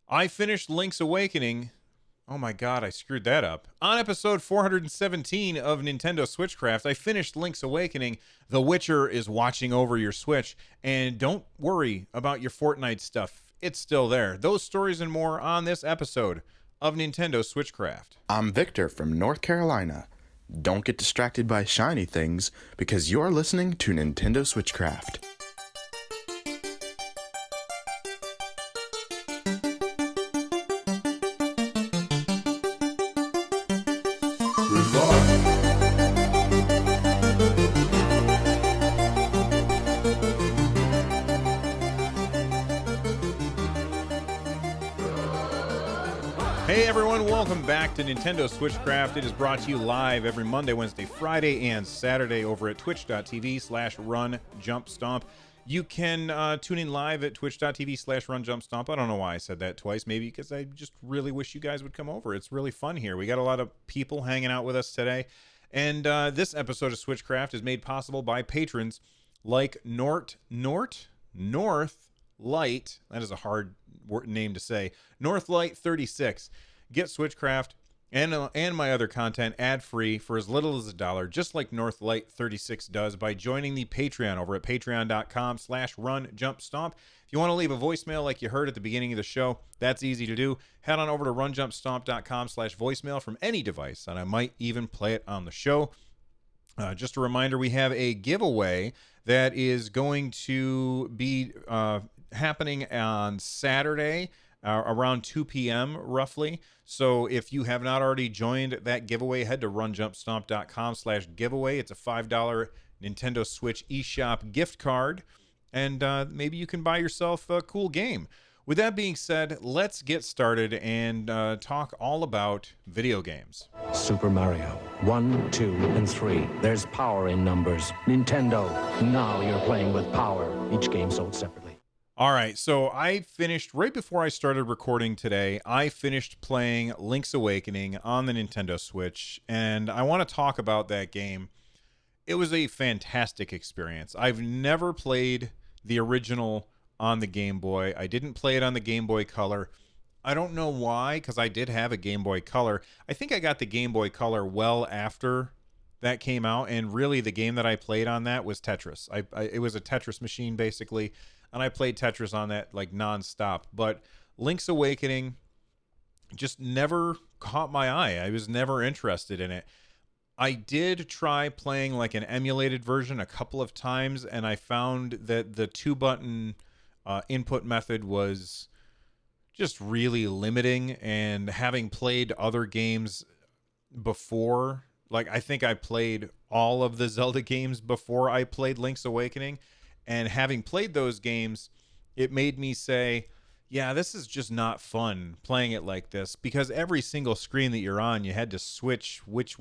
I finished Link's Awakening. Oh my god, I screwed that up. On episode 417 of Nintendo Switchcraft, I finished Link's Awakening. The Witcher is watching over your Switch, and don't worry about your Fortnite stuff. It's still there. Those stories and more on this episode of Nintendo Switchcraft. I'm Victor from North Carolina. Don't get distracted by shiny things because you're listening to Nintendo Switchcraft. Hey everyone, welcome back to Nintendo Switchcraft. It is brought to you live every Monday, Wednesday, Friday, and Saturday over at twitch.tv/runjumpstomp. You can tune in live at twitch.tv/runjumpstomp. I don't know why I said that twice, maybe because I just really wish you guys would come over. It's really fun here. We got a lot of people hanging out with us today. And this episode of Switchcraft is made possible by patrons like North Light. That is a hard name to say. Northlight 36. Get Switchcraft and my other content ad-free for as little as $1, just like Northlight 36 does, by joining the Patreon over at patreon.com/runjumpstomp. If you want to leave a voicemail like you heard at the beginning of the show, that's easy to do. Head on over to runjumpstomp.com/voicemail from any device, and I might even play it on the show. Just a reminder, we have a giveaway that is going to be happening on Saturday around 2 p.m. roughly. So if you have not already joined that giveaway, head to runjumpstomp.com/giveaway. It's a $5 Nintendo Switch eShop gift card, and maybe you can buy yourself a cool game. With that being said, let's get started and talk all about video games. Super Mario. 1, 2, and 3. There's power in numbers. Nintendo. Now you're playing with power. Each game sold separately. All right, so I finished, right before I started recording today, I finished playing Link's Awakening on the Nintendo Switch, and I want to talk about that game. It was a fantastic experience. I've never played the original on the Game Boy. I didn't play it on the Game Boy Color. I don't know why, because I did have a Game Boy Color. I think I got the Game Boy Color well after that came out, and really the game that I played on that was Tetris. It was a Tetris machine, basically, and I played Tetris on that like nonstop. But Link's Awakening just never caught my eye. I was never interested in it. I did try playing like an emulated version a couple of times, and I found that the two-button input method was just really limiting. And having played other games before, like I think I played all of the Zelda games before I played Link's Awakening, and having played those games, it made me say, yeah, this is just not fun playing it like this, because every single screen that you're on, you had to switch which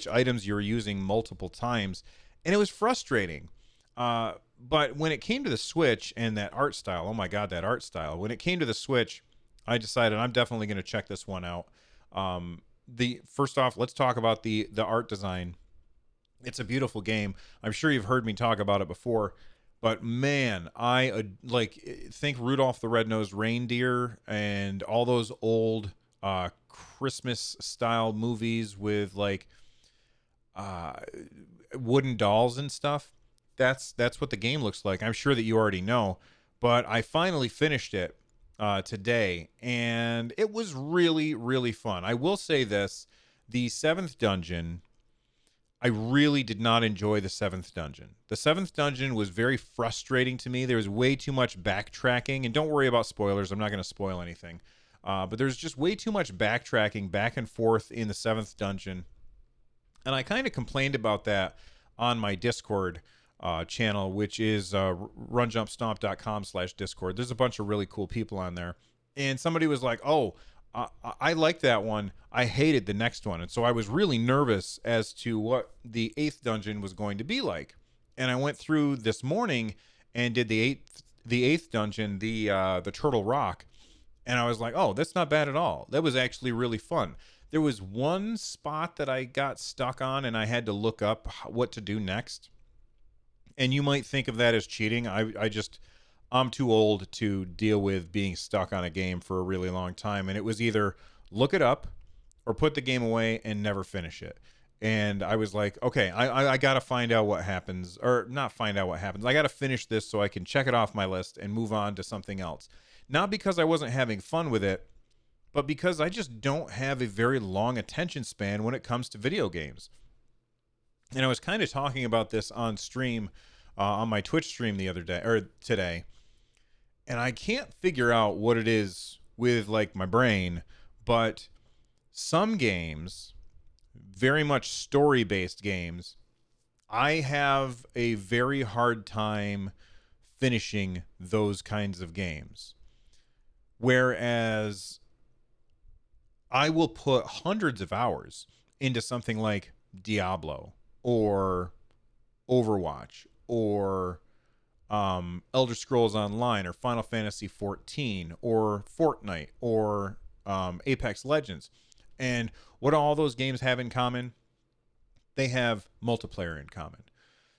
items you were using multiple times, and it was frustrating. But when it came to the Switch and that art style, oh my God, that art style. When it came to the Switch, I decided I'm definitely going to check this one out. First off, let's talk about the art design. It's a beautiful game. I'm sure you've heard me talk about it before, but man, I think Rudolph the Red-Nosed Reindeer and all those old Christmas style movies with like wooden dolls and stuff. That's what the game looks like. I'm sure that you already know, but I finally finished it today, and it was really, really fun. I will say this: the seventh dungeon, I really did not enjoy the seventh dungeon. The seventh dungeon was very frustrating to me. There was way too much backtracking, and don't worry about spoilers. I'm not going to spoil anything. But there's just way too much backtracking back and forth in the seventh dungeon. And I kind of complained about that on my Discord channel, which is runjumpstomp.com/Discord. There's a bunch of really cool people on there. And somebody was like, oh, I like that one. I hated the next one. And so I was really nervous as to what the eighth dungeon was going to be like. And I went through this morning and did the eighth dungeon, the Turtle Rock. And I was like, oh, that's not bad at all. That was actually really fun. There was one spot that I got stuck on, and I had to look up what to do next. And you might think of that as cheating. I'm too old to deal with being stuck on a game for a really long time. And it was either look it up or put the game away and never finish it. And I was like, okay, I got to find out what happens, or not find out what happens. I got to finish this so I can check it off my list and move on to something else. Not because I wasn't having fun with it, but because I just don't have a very long attention span when it comes to video games. And I was kind of talking about this on stream, on my Twitch stream the other day, or today. And I can't figure out what it is with like my brain, but some games, very much story-based games, I have a very hard time finishing those kinds of games. Whereas I will put hundreds of hours into something like Diablo or Overwatch or Elder Scrolls Online or Final Fantasy 14 or Fortnite or Apex Legends. And what do all those games have in common? They have multiplayer in common.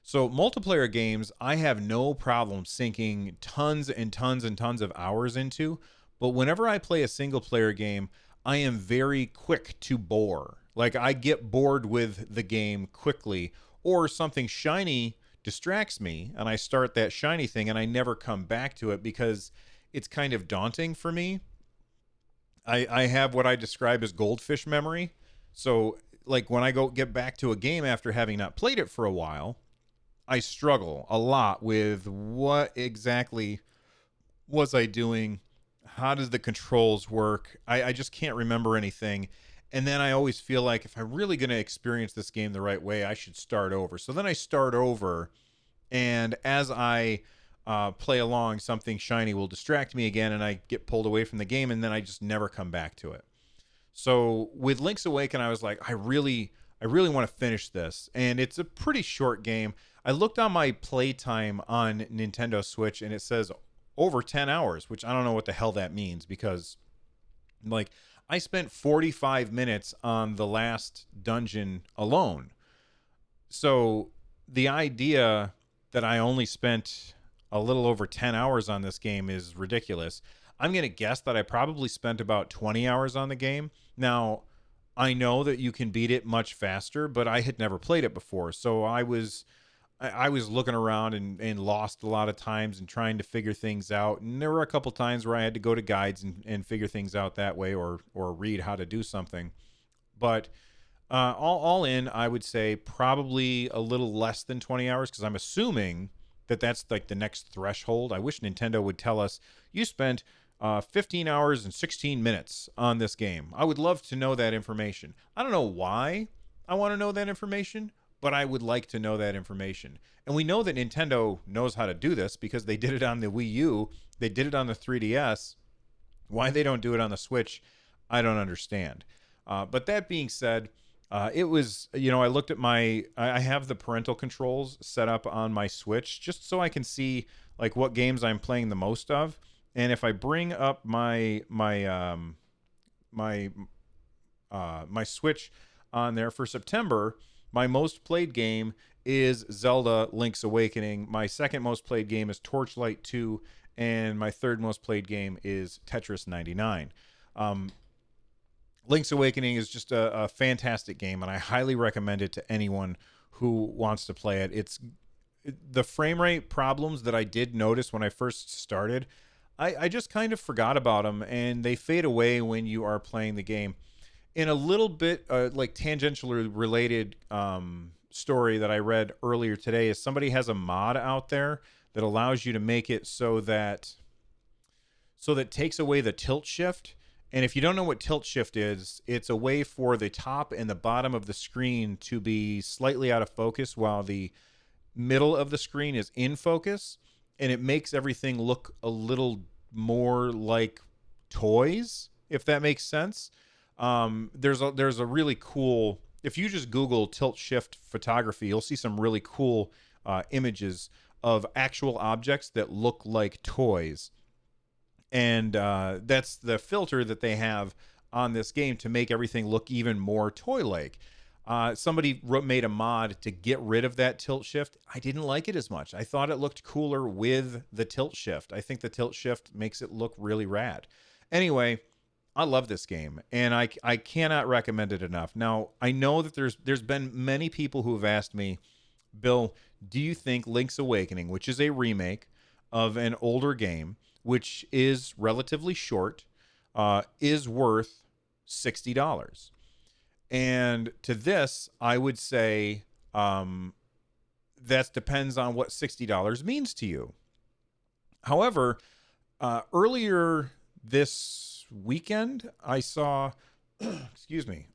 So multiplayer games, I have no problem sinking tons and tons and tons of hours into. But whenever I play a single player game, I am very quick to bore. Like I get bored with the game quickly, or something shiny distracts me and I start that shiny thing and I never come back to it because it's kind of daunting for me. I have what I describe as goldfish memory. So like when I go get back to a game after having not played it for a while, I struggle a lot with what exactly was I doing? How does the controls work? I just can't remember anything. And then I always feel like if I'm really going to experience this game the right way, I should start over. So then I start over, and as I play along, something shiny will distract me again, and I get pulled away from the game, and then I just never come back to it. So with Link's Awaken, I was like, I really want to finish this, and it's a pretty short game. I looked on my playtime on Nintendo Switch, and it says over 10 hours, which I don't know what the hell that means, because like I spent 45 minutes on the last dungeon alone. So the idea that I only spent a little over 10 hours on this game is ridiculous. I'm going to guess that I probably spent about 20 hours on the game. Now, I know that you can beat it much faster, but I had never played it before. So I was looking around and lost a lot of times and trying to figure things out. And there were a couple times where I had to go to guides and figure things out that way, or read how to do something. But all in, I would say probably a little less than 20 hours, because I'm assuming that that's like the next threshold. I wish Nintendo would tell us, you spent 15 hours and 16 minutes on this game. I would love to know that information. I don't know why I want to know that information, but I would like to know that information. And we know that Nintendo knows how to do this because they did it on the Wii U. They did it on the 3DS. Why they don't do it on the Switch, I don't understand. But that being said, it was, I looked at I have the parental controls set up on my Switch just so I can see like what games I'm playing the most of. And if I bring up my Switch on there for September, my most played game is Zelda Link's Awakening. My second most played game is Torchlight 2. And my third most played game is Tetris 99. Link's Awakening is just a fantastic game, and I highly recommend it to anyone who wants to play it. It's the frame rate problems that I did notice when I first started. I just kind of forgot about them, and they fade away when you are playing the game. In a little bit like tangentially related story that I read earlier today is somebody has a mod out there that allows you to make it so that takes away the tilt shift. And if you don't know what tilt shift is, it's a way for the top and the bottom of the screen to be slightly out of focus while the middle of the screen is in focus, and it makes everything look a little more like toys, if that makes sense. There's a really cool, if you just Google tilt shift photography, you'll see some really cool images of actual objects that look like toys. And that's the filter that they have on this game to make everything look even more toy-like. Somebody made a mod to get rid of that tilt shift. I didn't like it as much. I thought it looked cooler with the tilt shift. I think the tilt shift makes it look really rad. Anyway, I love this game, and I cannot recommend it enough. Now, I know that there's been many people who have asked me, Bill, do you think Link's Awakening, which is a remake of an older game, which is relatively short, is worth $60? And to this, I would say that depends on what $60 means to you. However, earlier this weekend, I saw, excuse me,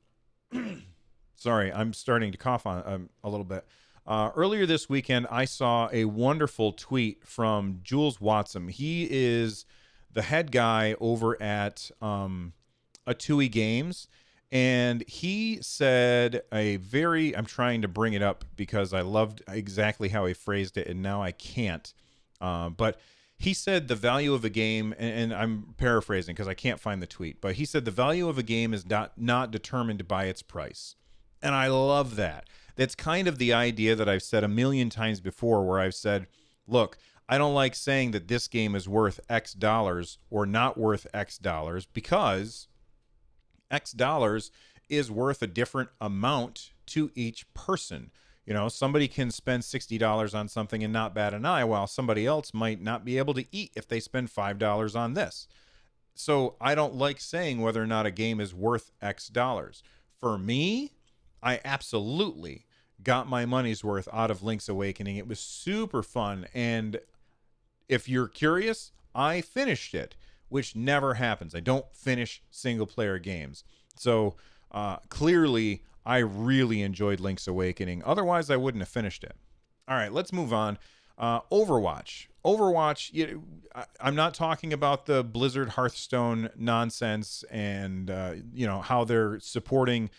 sorry, I'm starting to cough on a little bit. Earlier this weekend, I saw a wonderful tweet from Jules Watson. He is the head guy over at Atui Games. And he said I'm trying to bring it up because I loved exactly how he phrased it, and now I can't. But he said the value of a game, and I'm paraphrasing because I can't find the tweet, but he said the value of a game is not determined by its price. And I love that. That's kind of the idea that I've said a million times before, where I've said, look, I don't like saying that this game is worth X dollars or not worth X dollars, because X dollars is worth a different amount to each person. You know, somebody can spend $60 on something and not bat an eye, while somebody else might not be able to eat if they spend $5 on this. So I don't like saying whether or not a game is worth X dollars. For me, I absolutely got my money's worth out of Link's Awakening. It was super fun. And if you're curious, I finished it, which never happens. I don't finish single player games. So clearly, I really enjoyed Link's Awakening. Otherwise, I wouldn't have finished it. All right, let's move on. Overwatch. Overwatch, I'm not talking about the Blizzard Hearthstone nonsense and, how they're supporting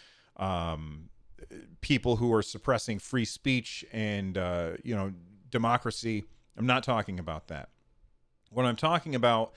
people who are suppressing free speech and, democracy. I'm not talking about that. What I'm talking about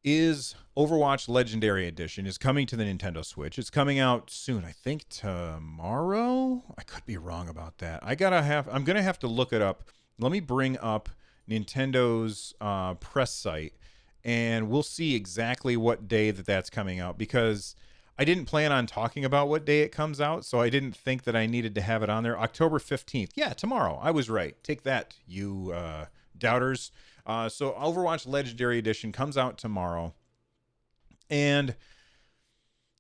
is Overwatch Legendary Edition is coming to the Nintendo Switch. It's coming out soon. I think tomorrow. I could be wrong about that. I'm gonna have to look it up. Let me bring up Nintendo's press site, and we'll see exactly what day that's coming out, because I didn't plan on talking about what day it comes out, so I didn't think that I needed to have it on there. October 15th. Yeah, tomorrow. I was right. Take that, you doubters. So Overwatch Legendary Edition comes out tomorrow, and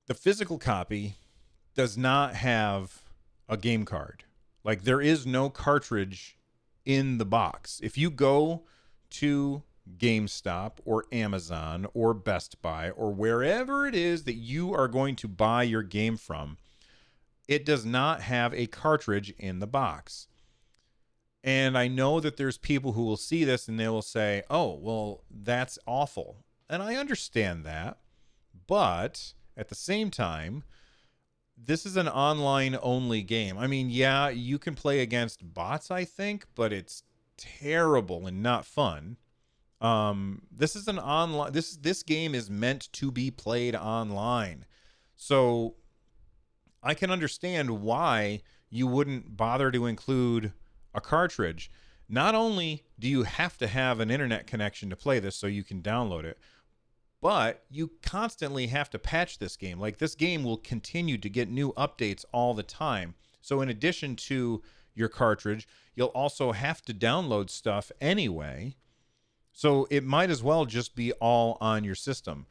the physical copy does not have a game card. Like, there is no cartridge in the box. If you go to GameStop or Amazon or Best Buy or wherever it is that you are going to buy your game from, it does not have a cartridge in the box. And I know that there's people who will see this and they will say, oh, well, that's awful. And I understand that. But at the same time, this is an online only game. I mean, yeah, you can play against bots, I think, but it's terrible and not fun. This is an online, this game is meant to be played online. So I can understand why you wouldn't bother to include a cartridge. Not only do you have to have an internet connection to play this so you can download it, but you constantly have to patch this game. Like, this game will continue to get new updates all the time. So in addition to your cartridge, you'll also have to download stuff anyway. So it might as well just be all on your system.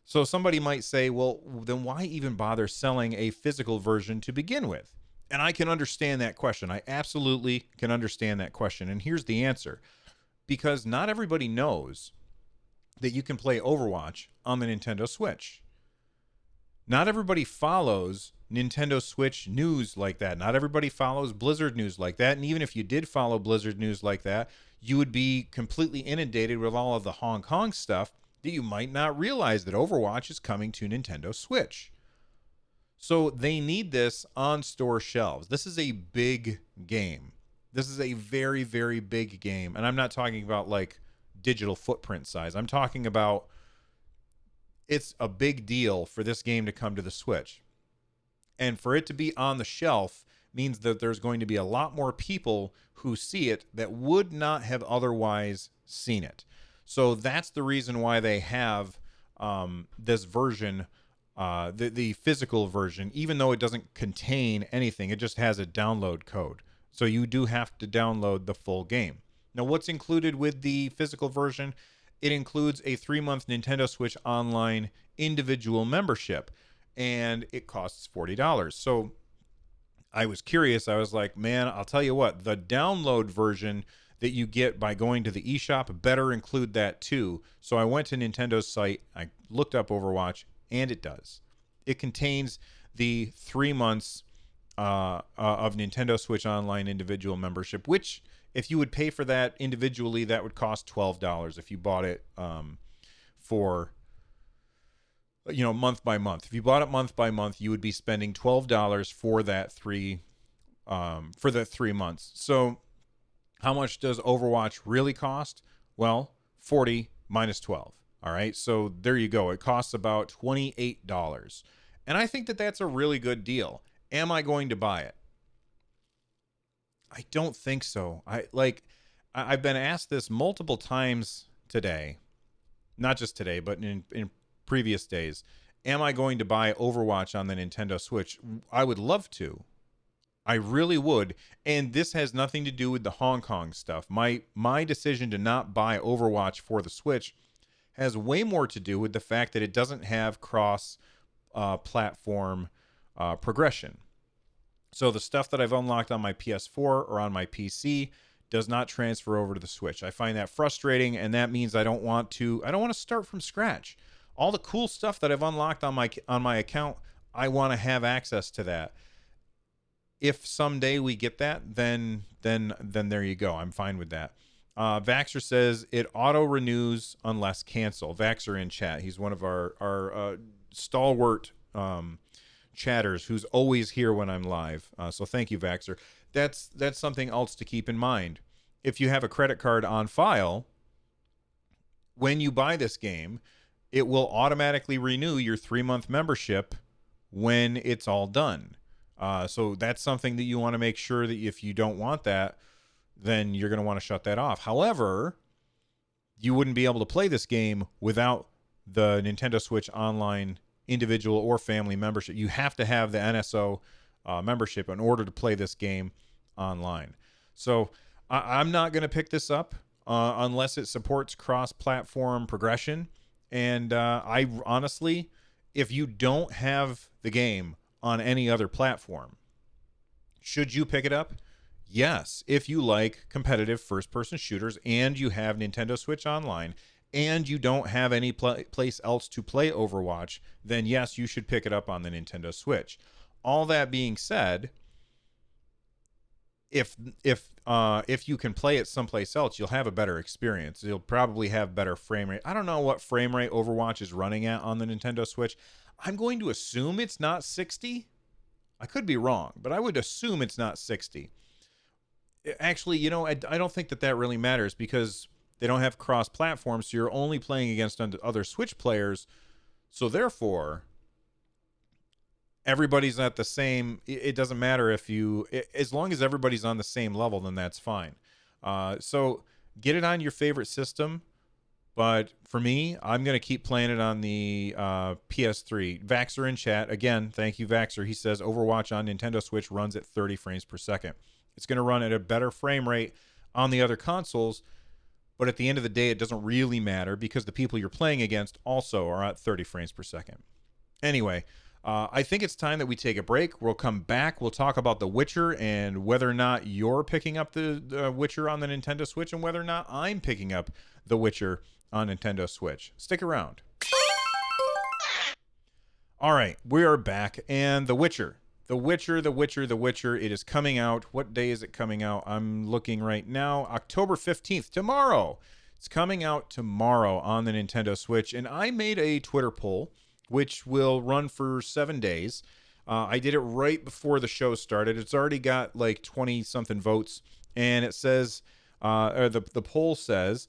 So somebody might say, well, then why even bother selling a physical version to begin with? And I can understand that question. I absolutely can understand that question. And here's the answer. Because not everybody knows that you can play Overwatch on the Nintendo Switch. Not everybody follows Nintendo Switch news like that. Not everybody follows Blizzard news like that. And even if you did follow Blizzard news like that, you would be completely inundated with all of the Hong Kong stuff that you might not realize that Overwatch is coming to Nintendo Switch. So they need this on store shelves. This is a big game. This is a very, very big game. And I'm not talking about like digital footprint size. I'm talking about, it's a big deal for this game to come to the Switch. And for it to be on the shelf means that there's going to be a lot more people who see it that would not have otherwise seen it. So that's the reason why they have this version, the physical version, even though it doesn't contain anything. It just has a download code. So you do have to download the full game. Now, what's included with the physical version? It includes a 3-month Nintendo Switch Online individual membership, and it costs $40. So I was curious. I was like, man, I'll tell you what, the download version that you get by going to the eShop better include that too. So I went to Nintendo's site, I looked up Overwatch, and it does. It contains the 3 months of Nintendo Switch Online individual membership, which if you would pay for that individually, that would cost $12 if you bought it for, month by month. If you bought it month by month, you would be spending $12 for that 3 months. So how much does Overwatch really cost? Well, 40 minus 12. All right. So there you go. It costs about $28. And I think that that's a really good deal. Am I going to buy it? I don't think so. I've been asked this multiple times today, not just today, but in previous days. Am I going to buy Overwatch on the Nintendo Switch? I would love to. I really would. And this has nothing to do with the Hong Kong stuff. My decision to not buy Overwatch for the Switch has way more to do with the fact that it doesn't have cross platform progression. So the stuff that I've unlocked on my PS4 or on my PC does not transfer over to the Switch. I find that frustrating, and that means I don't want to start from scratch. All the cool stuff that I've unlocked on my account, I want to have access to that. If someday we get that, then there you go. I'm fine with that. Vaxxer says it auto renews unless cancel. Vaxxer in chat. He's one of our stalwart chatters who's always here when I'm live. So thank you, Vaxxer. That's something else to keep in mind. If you have a credit card on file, when you buy this game, it will automatically renew your 3-month membership when it's all done. So that's something that you want to make sure that if you don't want that, then you're going to want to shut that off. However, you wouldn't be able to play this game without the Nintendo Switch Online individual or family membership. You have to have the NSO membership in order to play this game online. So I'm not going to pick this up unless it supports cross-platform progression. And I honestly, if you don't have the game on any other platform, should you pick it up? Yes, if you like competitive first-person shooters and you have Nintendo Switch Online and you don't have any place else to play Overwatch, then yes, you should pick it up on the Nintendo Switch. All that being said, if you can play it someplace else, you'll have a better experience. You'll probably have better frame rate. I don't know what frame rate Overwatch is running at on the Nintendo Switch. I'm going to assume it's not 60. I could be wrong, but I would assume it's not 60. Actually, I don't think that really matters because they don't have cross-platform, so you're only playing against other Switch players. So therefore, everybody's at the same. It doesn't matter as long as everybody's on the same level, then that's fine. So get it on your favorite system. But for me, I'm going to keep playing it on the PS3. Vaxxer in chat. Again, thank you, Vaxxer. He says Overwatch on Nintendo Switch runs at 30 frames per second. It's going to run at a better frame rate on the other consoles. But at the end of the day, it doesn't really matter because the people you're playing against also are at 30 frames per second. Anyway, I think it's time that we take a break. We'll come back. We'll talk about The Witcher and whether or not you're picking up the Witcher on the Nintendo Switch and whether or not I'm picking up The Witcher on Nintendo Switch. Stick around. All right, we are back. And The Witcher. The Witcher. It is coming out. What day is it coming out? I'm looking right now. October 15th, tomorrow. It's coming out tomorrow on the Nintendo Switch. And I made a Twitter poll, which will run for 7 days. I did it right before the show started. It's already got like 20-something votes. And it says, the poll says,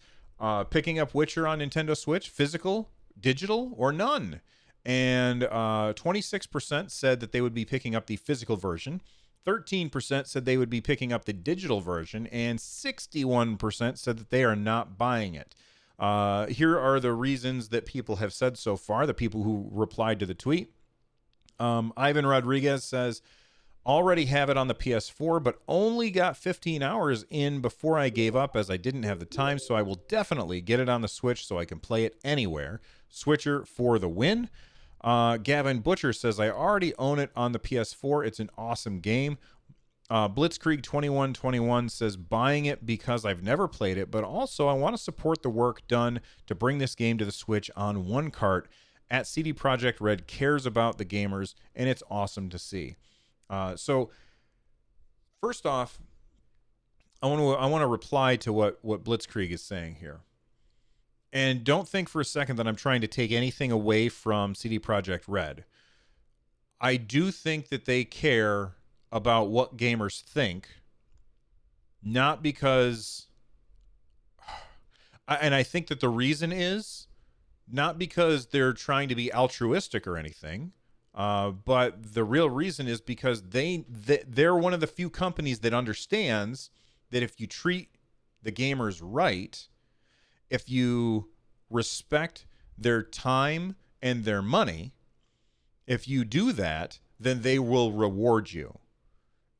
picking up Witcher on Nintendo Switch, physical, digital, or none? And 26% said that they would be picking up the physical version. 13% said they would be picking up the digital version, and 61% said that they are not buying it. Here are the reasons that people have said so far, the people who replied to the tweet. Ivan Rodriguez says, already have it on the PS4, but only got 15 hours in before I gave up as I didn't have the time, so I will definitely get it on the Switch so I can play it anywhere. Switcher for the win. Gavin Butcher says, I already own it on the PS4. It's an awesome game. Blitzkrieg2121 says, buying it because I've never played it, but also I want to support the work done to bring this game to the Switch on one cart. At CD Projekt Red cares about the gamers, and it's awesome to see. So first off, I want to reply to what Blitzkrieg is saying here. And don't think for a second that I'm trying to take anything away from CD Projekt Red. I do think that they care about what gamers think, not because, and I think that the reason is not because they're trying to be altruistic or anything, but the real reason is because they're one of the few companies that understands that if you treat the gamers right, if you respect their time and their money, if you do that, then they will reward you.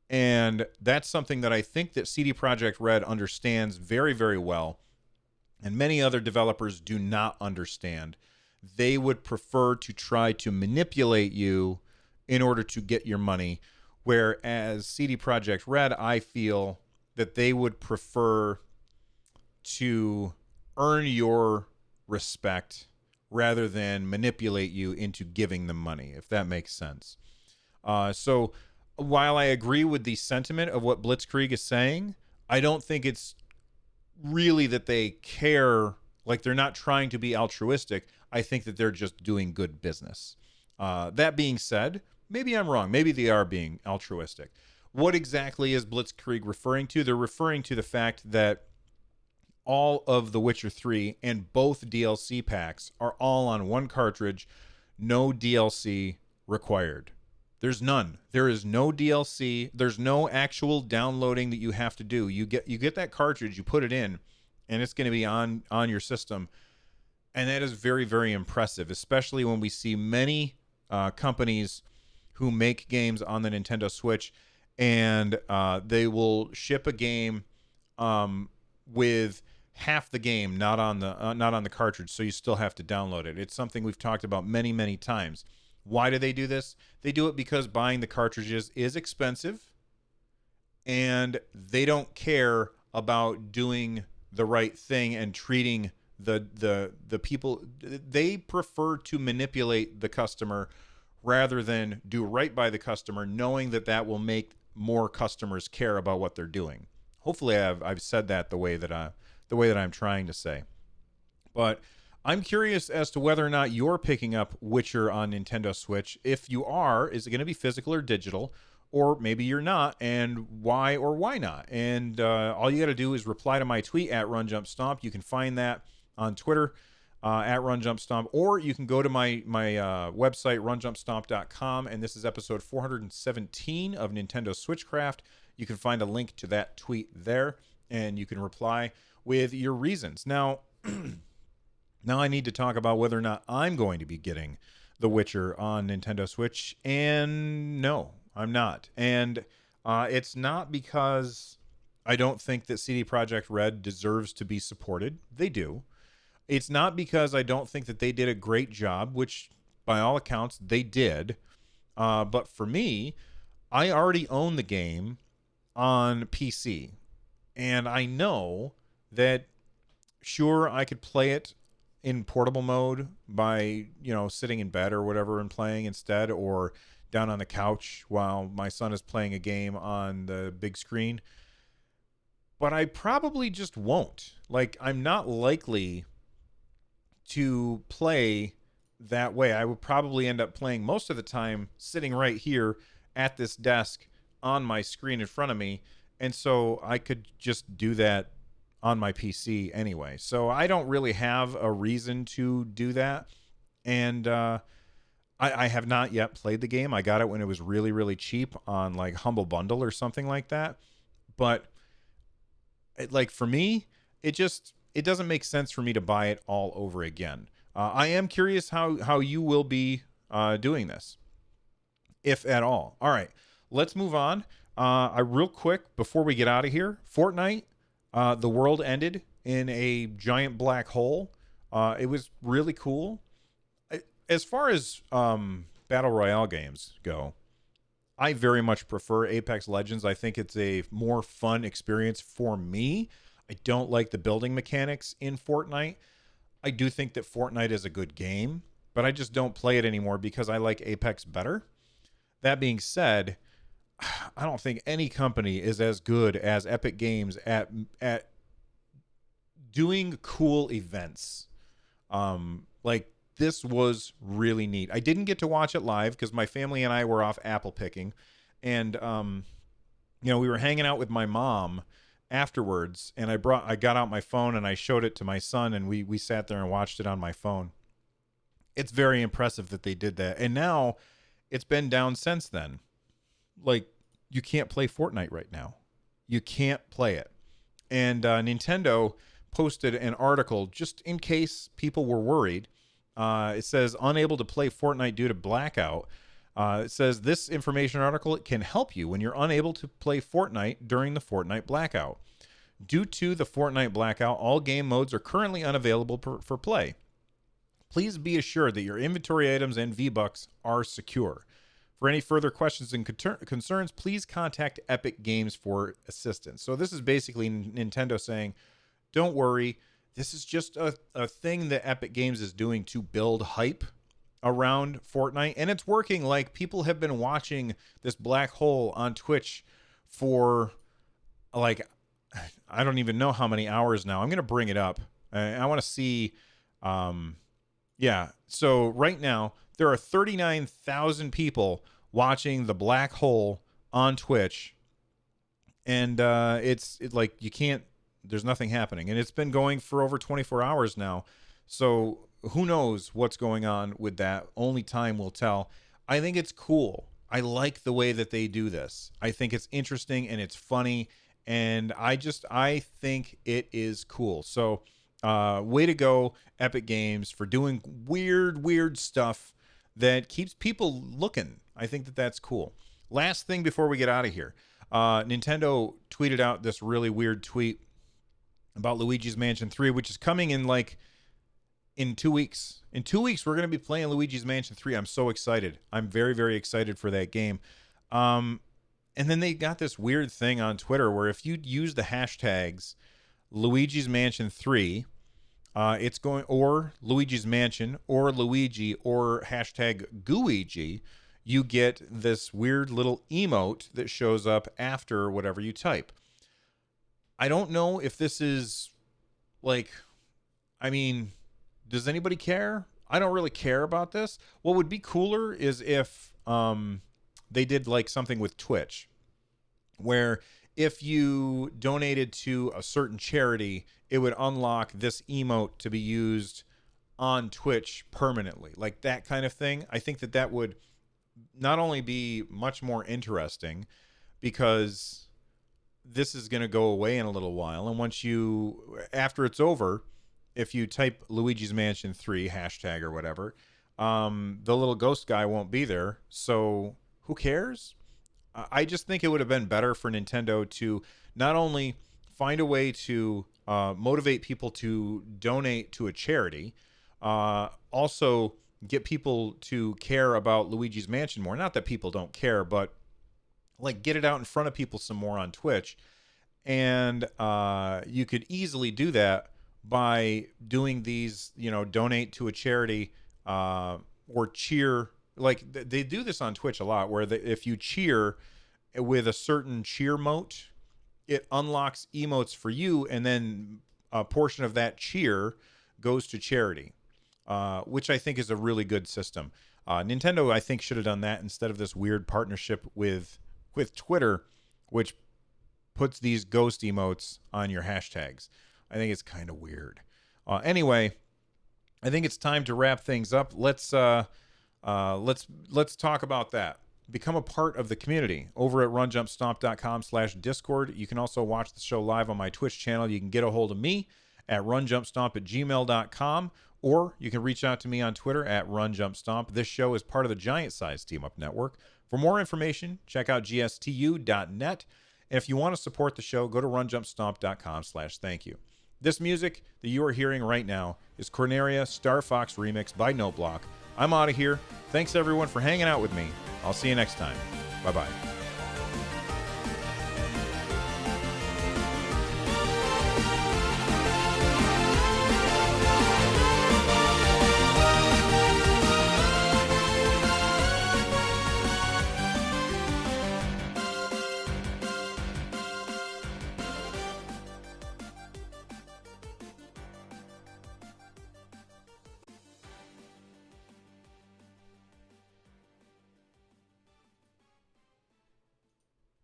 And that's something that I think that CD Projekt Red understands very, very well, and many other developers do not understand. They would prefer to try to manipulate you in order to get your money, whereas CD Projekt Red, I feel that they would prefer to earn your respect rather than manipulate you into giving them money, if that makes sense. So while I agree with the sentiment of what Blitzkrieg is saying, I don't think it's really that they care, like they're not trying to be altruistic. I think that they're just doing good business. That being said, maybe I'm wrong. Maybe they are being altruistic. What exactly is Blitzkrieg referring to? They're referring to the fact that all of The Witcher 3 and both DLC packs are all on one cartridge, no DLC required. There's none. There is no DLC. There's no actual downloading that you have to do. You get that cartridge, you put it in, and it's going to be on your system. And that is very, very impressive, especially when we see many companies who make games on the Nintendo Switch, and they will ship a game with half the game not on the cartridge, so you still have to download it. It's something we've talked about many, many times. Why do they do this? They do it because buying the cartridges is expensive, and they don't care about doing the right thing and treating the people. They prefer to manipulate the customer rather than do right by the customer, knowing that that will make more customers care about what they're doing. Hopefully I've said that the way that I'm trying to say. But I'm curious as to whether or not you're picking up Witcher on Nintendo Switch. If you are, is it going to be physical or digital? Or maybe you're not, and why or why not? And all you got to do is reply to my tweet at RunJumpStomp. You can find that on Twitter at RunJumpStomp, or you can go to my website, runjumpstomp.com, and this is episode 417 of Nintendo Switchcraft. You can find a link to that tweet there, and you can reply with your reasons. Now, now I need to talk about whether or not I'm going to be getting The Witcher on Nintendo Switch, and no, I'm not. And it's not because I don't think that CD Projekt Red deserves to be supported. They do. It's not because I don't think that they did a great job, which by all accounts they did. But for me, I already own the game on PC. And I know that, sure, I could play it in portable mode by, sitting in bed or whatever and playing instead, or down on the couch while my son is playing a game on the big screen. But I probably just won't. Like, I'm not likely to play that way. I would probably end up playing most of the time sitting right here at this desk on my screen in front of me. And so I could just do that on my PC anyway. So I don't really have a reason to do that. And I have not yet played the game. I got it when it was really, really cheap on like Humble Bundle or something like that. But like for me, it doesn't make sense for me to buy it all over again. I am curious how you will be doing this, if at all. All right, let's move on. I real quick before we get out of here, Fortnite, the world ended in a giant black hole. It was really cool. As far as battle royale games go, I very much prefer Apex Legends. I think it's a more fun experience for me. I don't like the building mechanics in Fortnite. I do think that Fortnite is a good game, but I just don't play it anymore because I like Apex better. That being said, I don't think any company is as good as Epic Games at doing cool events. Like this was really neat. I didn't get to watch it live because my family and I were off apple picking, and we were hanging out with my mom afterwards, and I got out my phone and I showed it to my son, and we sat there and watched it on my phone. It's very impressive that they did that, and now it's been down since then. Like, you can't play Fortnite right now. You can't play it. And Nintendo posted an article just in case people were worried. It says, unable to play Fortnite due to blackout. It says, this information article can help you when you're unable to play Fortnite during the Fortnite blackout. Due to the Fortnite blackout, all game modes are currently unavailable for play. Please be assured that your inventory items and V-Bucks are secure. For any further questions and concerns, please contact Epic Games for assistance. So this is basically Nintendo saying, don't worry, this is just a thing that Epic Games is doing to build hype around Fortnite. And it's working. Like, people have been watching this black hole on Twitch for, like, I don't even know how many hours now. I'm going to bring it up. I want to see... Yeah, so right now, there are 39,000 people watching the black hole on Twitch, and it's like you can't, there's nothing happening. And it's been going for over 24 hours now, so who knows what's going on with that? Only time will tell. I think it's cool. I like the way that they do this. I think it's interesting and it's funny, and I think it is cool. So... way to go, Epic Games, for doing weird stuff that keeps people looking. I think that that's cool. Last thing before we get out of here. Nintendo tweeted out this really weird tweet about Luigi's Mansion 3, which is coming in 2 weeks. In 2 weeks, we're going to be playing Luigi's Mansion 3. I'm so excited. I'm very, very excited for that game. And then they got this weird thing on Twitter where if you use the hashtags Luigi's Mansion 3, it's going, or Luigi's Mansion, or Luigi, or hashtag Gooigi, you get this weird little emote that shows up after whatever you type. I don't know if this is does anybody care? I don't really care about this. What would be cooler is if they did something with Twitch, where if you donated to a certain charity, it would unlock this emote to be used on Twitch permanently. Like that kind of thing. I think that would not only be much more interesting because this is going to go away in a little while. And after it's over, if you type Luigi's Mansion 3 hashtag or whatever, the little ghost guy won't be there. So who cares? I just think it would have been better for Nintendo to not only find a way to motivate people to donate to a charity, also get people to care about Luigi's Mansion more. Not that people don't care, but get it out in front of people some more on Twitch. And you could easily do that by doing these, donate to a charity or cheer. They do this on Twitch a lot, where if you cheer with a certain cheer mote, it unlocks emotes for you, and then a portion of that cheer goes to charity, which I think is a really good system. Nintendo, I think, should have done that instead of this weird partnership with Twitter, which puts these ghost emotes on your hashtags. I think it's kind of weird. Anyway, I think it's time to wrap things up. Let's Let's talk about that. Become a part of the community over at runjumpstomp.com/discord. You can also watch the show live on my Twitch channel. You can get a hold of me at runjumpstomp@gmail.com, or you can reach out to me on Twitter at runjumpstomp. This show is part of the Giant Size Team Up Network. For more information, check out gstu.net. And if you want to support the show, go to runjumpstomp.com/thank-you. This music that you are hearing right now is Corneria Star Fox Remix by No Block. I'm out of here. Thanks everyone for hanging out with me. I'll see you next time. Bye-bye.